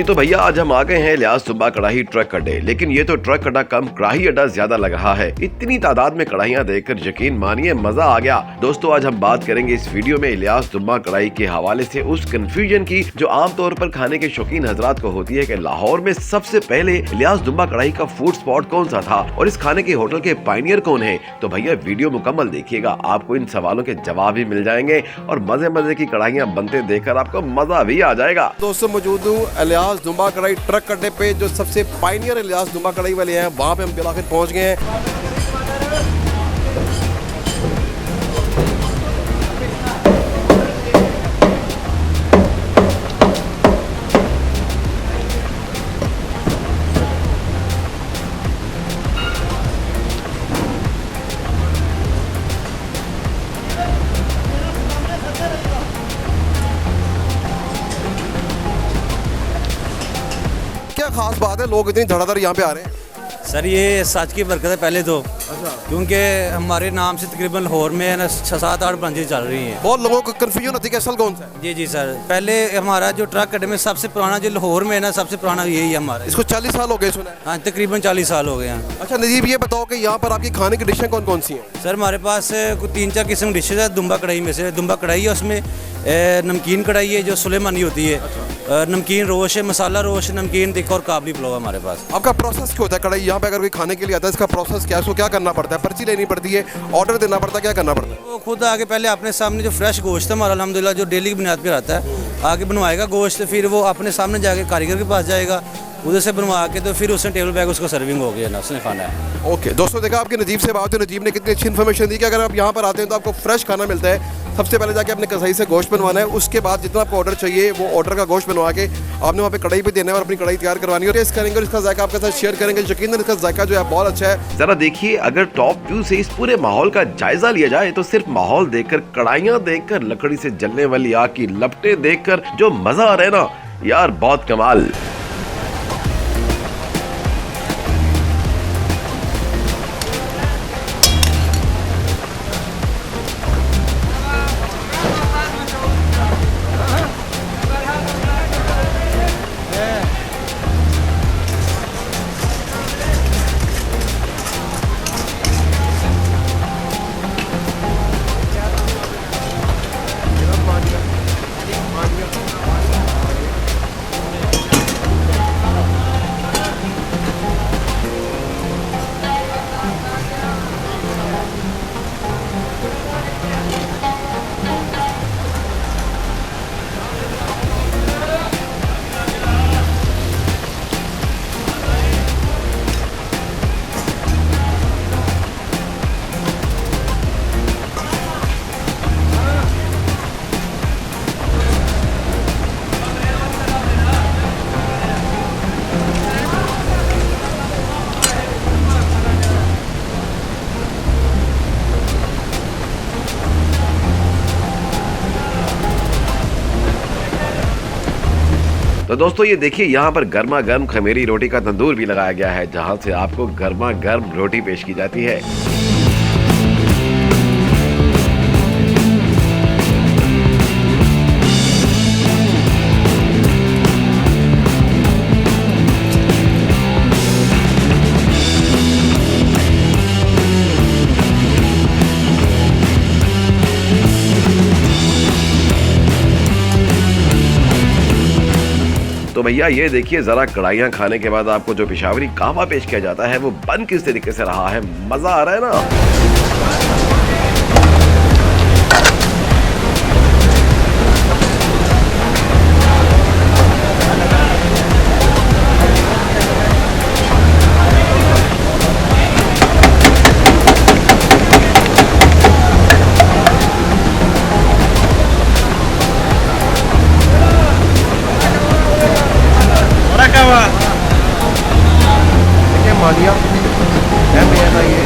तो भैया आज हम आ गए हैं इलियास दुम्बा कढ़ाई ट्रक अड्डे। लेकिन ये तो ट्रक अड्डा कम कढ़ाई अड्डा ज्यादा लग रहा है। इतनी तादाद में कढ़ाइयाँ देखकर यकीन मानिए मजा आ गया। दोस्तों आज हम बात करेंगे इस वीडियो में इलियास दुम्बा कढ़ाई के हवाले से उस कंफ्यूजन की जो आमतौर पर खाने के शौकीन हजरात को होती है कि लाहौर में सबसे पहले इलियास दुम्बा कढ़ाई का फूड स्पॉट कौन सा था और इस खाने के होटल के पायनियर कौन है। तो भैया वीडियो मुकम्मल देखिएगा, आपको इन सवालों के जवाब भी मिल जाएंगे और मजे मजे की कढ़ाइयाँ बनते देखकर आपको मजा भी आ जाएगा। दोस्तों मौजूद हूँ इलियास दुम्बा कढ़ाई ट्रक अड्डे पे, जो सबसे पायनियर इलियास दुम्बा कढ़ाई वाले हैं, वहाँ पे हम बिलाखिर पहुँच गए हैं। क्या खास बात है, लोग इतनी धड़ाधड़ यहाँ पे आ रहे हैं? सर ये सच की बरकत है पहले तो। अच्छा। क्योंकि हमारे नाम से तकरीबन लाहौर में है ना 6-7-8 ब्रांचेज चल रही हैं। बहुत लोगों को कंफ्यूजन होती है कि असल कौन सा है। जी सर, पहले हमारा जो ट्रक अड्डे में सबसे पुराना जो लाहौर में है ना सबसे पुराना यही है हमारा। इसको 40 साल हो गए सुना है। हाँ तकरीबन 40 साल हो गए हैं। अच्छा नजीब, ये बताओ कि यहाँ पर आपकी खाने की डिशें कौन कौन सी हैं? सर हमारे पास कुछ 3-4 किस्म डिशेज है दुम्बा कढ़ाई में से। दुम्बा कढ़ाई है, उसमें नमकीन कढ़ाई है जो सुलेमानी होती है। नमकीन रोश है, मसाला रोश, नमकीन तिक्का और काबली पुलाव है हमारे पास। आपका प्रोसेस क्या होता है कढ़ाई यहाँ पे अगर कोई खाने के लिए आता है, इसका प्रोसेस क्या है? इसको क्या करना पड़ता है? पर्ची लेनी पड़ती है, ऑर्डर देना पड़ता है, क्या करना पड़ता है? वो खुद आगे पहले अपने सामने जो फ्रेश गोश्त है हमारा अल्हम्दुलिल्लाह जो डेली की बुनियाद पर आता है, आगे बनवाएगा गोश्त, फिर वो अपने सामने जाके कारीगर के पास जाएगा, उधर से बनवा के तो फिर उसने टेबल बैग उसको सर्विंग हो गया ना, उसने खाना है। ओके दोस्तों, देखा आपके नजीब से बात है। नजीब ने कितनी अच्छी इन्फॉर्मेशन दी कि अगर आप यहाँ पर आते हैं तो आपको फ्रेश खाना मिलता है। सबसे पहले जाके अपने कसाई से गोश्त बनवाना है, उसके बाद जितना आपको ऑर्डर चाहिए वो ऑर्डर का गोश्त बनवा के आपने वहाँ पे कढ़ाई पे देना है और अपनी कढ़ाई तैयार करवानी है। टेस्ट करेंगे और इसका जायका आपके साथ शेयर करेंगे। यकीनन इसका जायका जो है बहुत अच्छा है। जरा देखिए, अगर टॉप व्यू से इस पूरे माहौल का जायजा लिया जाए तो सिर्फ माहौल देखकर, कढ़ाइयाँ देखकर, लकड़ी से जलने वाली आग की लपटें देखकर जो मजा आ रहा है ना यार, बहुत कमाल। तो दोस्तों ये देखिए, यहाँ पर गर्मा गर्म खमेरी रोटी का तंदूर भी लगाया गया है, जहाँ से आपको गर्मा गर्म रोटी पेश की जाती है। तो भैया ये देखिए, जरा कढ़ाइयाँ खाने के बाद आपको जो पेशावरी कहवा पेश किया जाता है वो बन किस तरीके से रहा है, मजा आ रहा है ना। देखिए मालिया है मेरा ये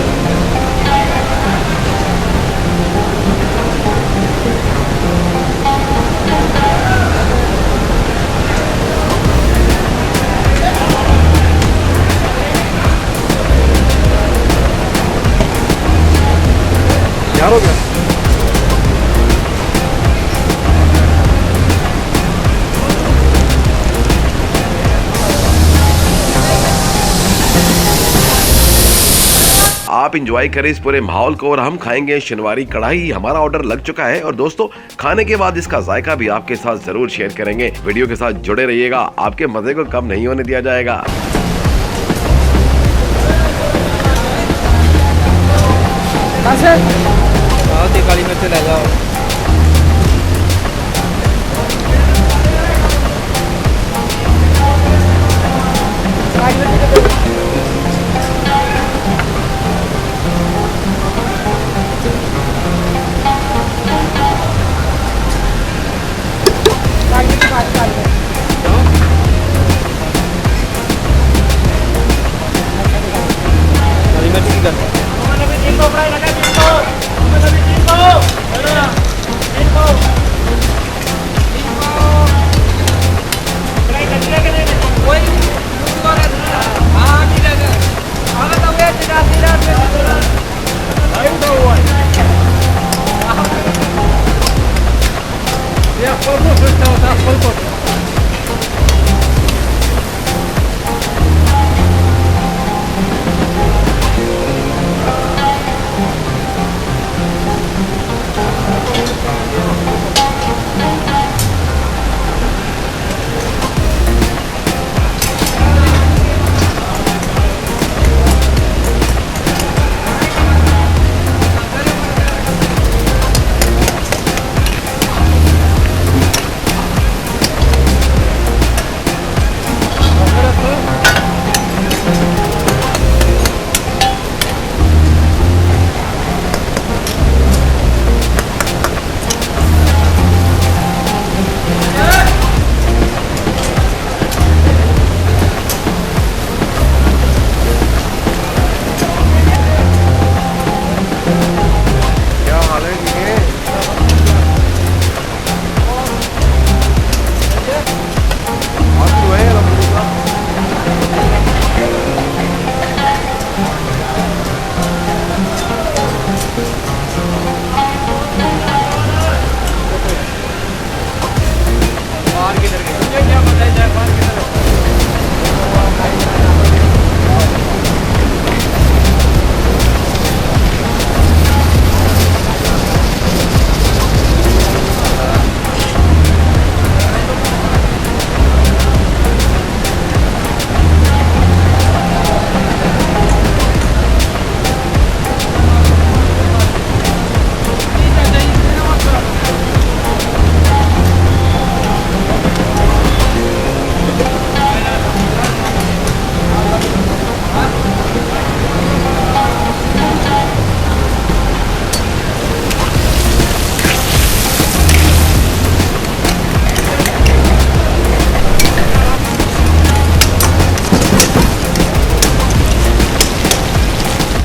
यार हो गया। आप इंजॉय करें इस पूरे माहौल को और हम खाएंगे शनिवारी कढ़ाई। हमारा ऑर्डर लग चुका है और दोस्तों खाने के बाद इसका जायका भी आपके साथ जरूर शेयर करेंगे। वीडियो के साथ जुड़े रहिएगा, आपके मजे को कम नहीं होने दिया जाएगा। काली मिर्च ले जाओ।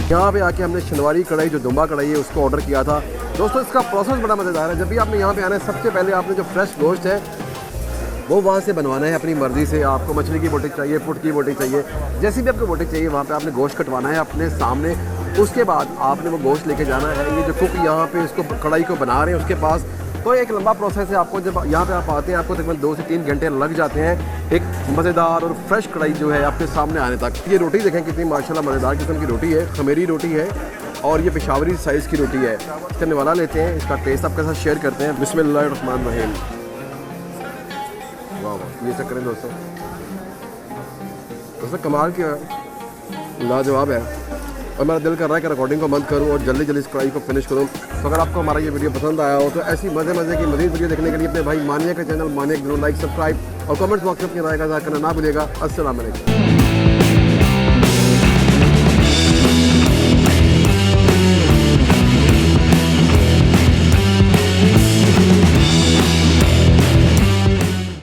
यहाँ पे आके हमने शनिवारी कढ़ाई जो दुम्बा कढ़ाई है उसको ऑर्डर किया था। दोस्तों इसका प्रोसेस बड़ा मज़ेदार है। जब भी आपने यहाँ पे आना है सबसे पहले आपने जो फ्रेश गोश्त है वो वहाँ से बनवाना है अपनी मर्ज़ी से। आपको मछली की बोटी चाहिए, फुट की बोटी चाहिए, जैसी भी आपको बोटी चाहिए वहाँ पे आपने गोश्त कटवाना है अपने सामने। उसके बाद आपने वो गोश्त लेके जाना है। ये जो कुक यहाँ पे इसको कढ़ाई को बना रहे हैं उसके पास, तो एक लंबा प्रोसेस है। आपको जब यहाँ पे आप आते हैं आपको तकरीबन 2 से 3 घंटे लग जाते हैं एक मज़ेदार और फ्रेश कढ़ाई जो है आपके सामने आने तक। ये रोटी देखें कितनी माशाल्लाह मज़ेदार किस्म की रोटी है, खमेरी रोटी है और ये पेशावरी साइज़ की रोटी है। इसका निवाला लेते हैं, इसका टेस्ट आपके साथ शेयर करते हैं। बिस्मिल्लाहिर्रहमानिर्रहीम। वाह वाह, ये सब करें दोस्तों। दोस्तों कमाल क्या लाजवाब है और मेरा दिल कर रहा है कि रिकॉर्डिंग को बंद करूं और जल्दी जल्दी इस कढ़ाई को फिनिश करूं। तो अगर आपको हमारा ये वीडियो पसंद आया हो तो ऐसी मज़े की मज़ीद वीडियो देखने के लिए अपने भाई मानिया का चैनल मानिया जरूर लाइक, सब्सक्राइब और कमेंट्स बॉक्स में अपनी राय का ज़ाहिर करना ना भूलिएगा। अस्सलाम वालेकुम।